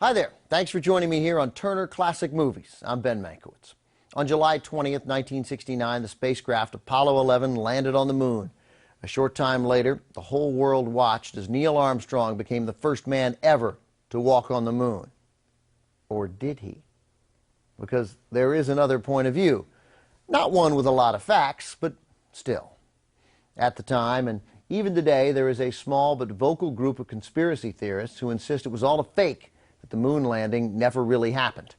Hi there. Thanks for joining me here on Turner Classic Movies. I'm Ben Mankiewicz. On July 20th, 1969, the spacecraft Apollo 11 landed on the moon. A short time later, the whole world watched as Neil Armstrong became the first man ever to walk on the moon. Or did he? Because there is another point of view. Not one with a lot of facts, but still. At the time, and even today, there is a small but vocal group of conspiracy theorists who insist it was all a fake, that the moon landing never really happened.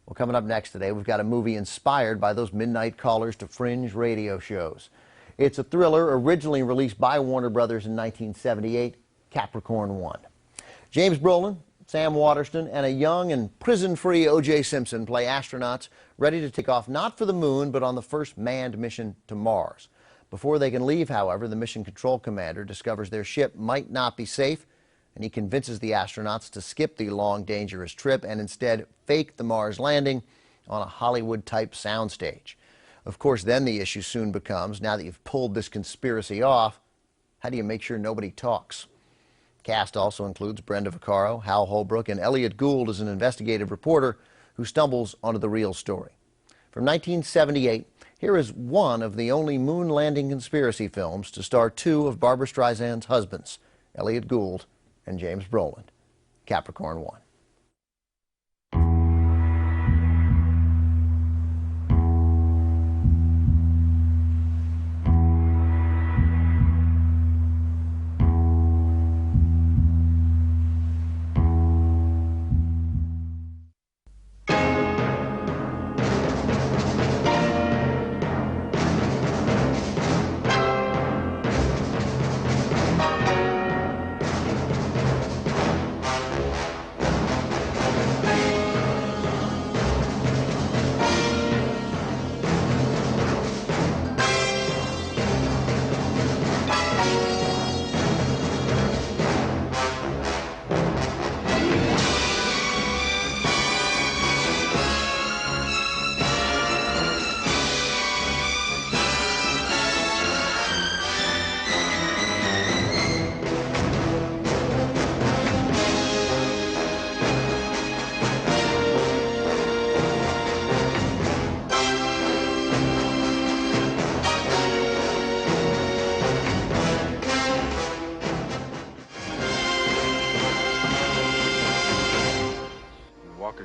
Well, coming up next today, we've got a movie inspired by those midnight callers to fringe radio shows. It's a thriller originally released by Warner Brothers in 1978, Capricorn One. James Brolin, Sam Waterston, and a young and prison-free O.J. Simpson play astronauts ready to take off not for the moon, but on the first manned mission to Mars. Before they can leave, however, the mission control commander discovers their ship might not be safe, and he convinces the astronauts to skip the long, dangerous trip and instead fake the Mars landing on a Hollywood-type soundstage. Of course, then the issue soon becomes, now that you've pulled this conspiracy off, how do you make sure nobody talks? Cast also includes Brenda Vaccaro, Hal Holbrook, and Elliott Gould as an investigative reporter who stumbles onto the real story. From 1978, here is one of the only moon landing conspiracy films to star two of Barbra Streisand's husbands, Elliott Gould and James Brolin. Capricorn One.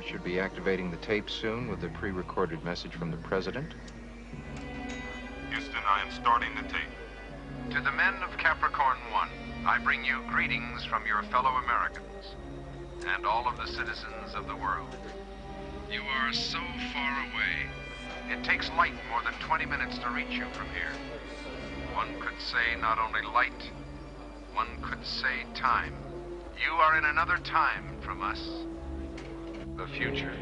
Should be activating the tape soon with a pre-recorded message from the president. Houston, I am starting the tape. To the men of Capricorn One, I bring you greetings from your fellow Americans and all of the citizens of the world. You are so far away, it takes light more than 20 minutes to reach you from here. One could say not only light, one could say time. You are in another time from us. The future,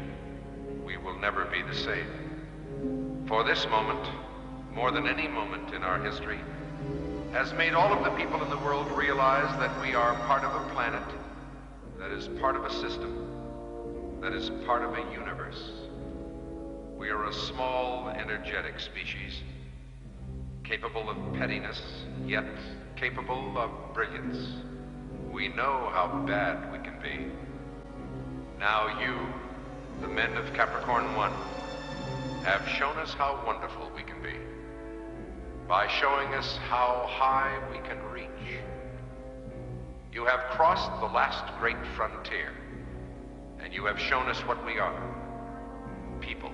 we will never be the same. For this moment, more than any moment in our history, has made all of the people in the world realize that we are part of a planet that is part of a system, that is part of a universe. We are a small, energetic species, capable of pettiness, yet capable of brilliance. We know how bad we can be. Now you, the men of Capricorn One, have shown us how wonderful we can be by showing us how high we can reach. You have crossed the last great frontier, and you have shown us what we are. People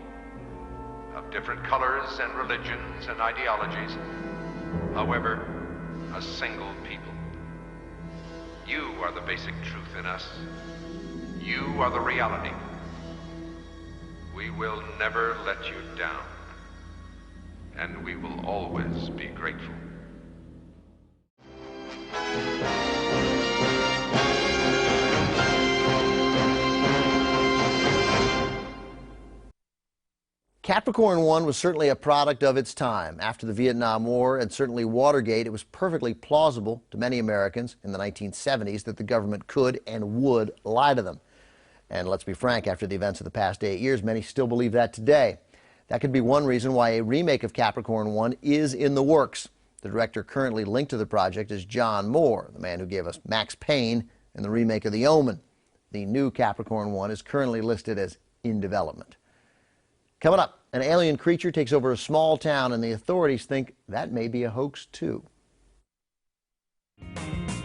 of different colors and religions and ideologies, however, a single people. You are the basic truth in us. You are the reality. We will never let you down, and we will always be grateful. Capricorn One was certainly a product of its time. After the Vietnam War and certainly Watergate, it was perfectly plausible to many Americans in the 1970s that the government could and would lie to them. And let's be frank, after the events of the past 8 years, many still believe that today. That could be one reason why a remake of Capricorn One is in the works. The director currently linked to the project is John Moore, the man who gave us Max Payne and the remake of The Omen. The new Capricorn One is currently listed as in development. Coming up, an alien creature takes over a small town, and the authorities think that may be a hoax, too.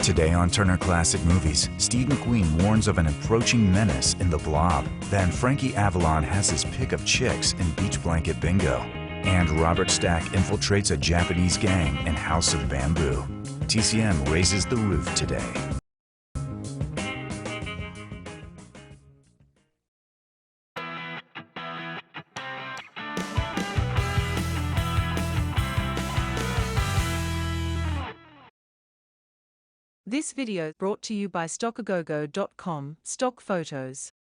Today on Turner Classic Movies, Steve McQueen warns of an approaching menace in The Blob. Then Frankie Avalon has his pick of chicks in Beach Blanket Bingo. And Robert Stack infiltrates a Japanese gang in House of Bamboo. TCM raises the roof today. This video brought to you by StockAgogo.com, Stock Photos.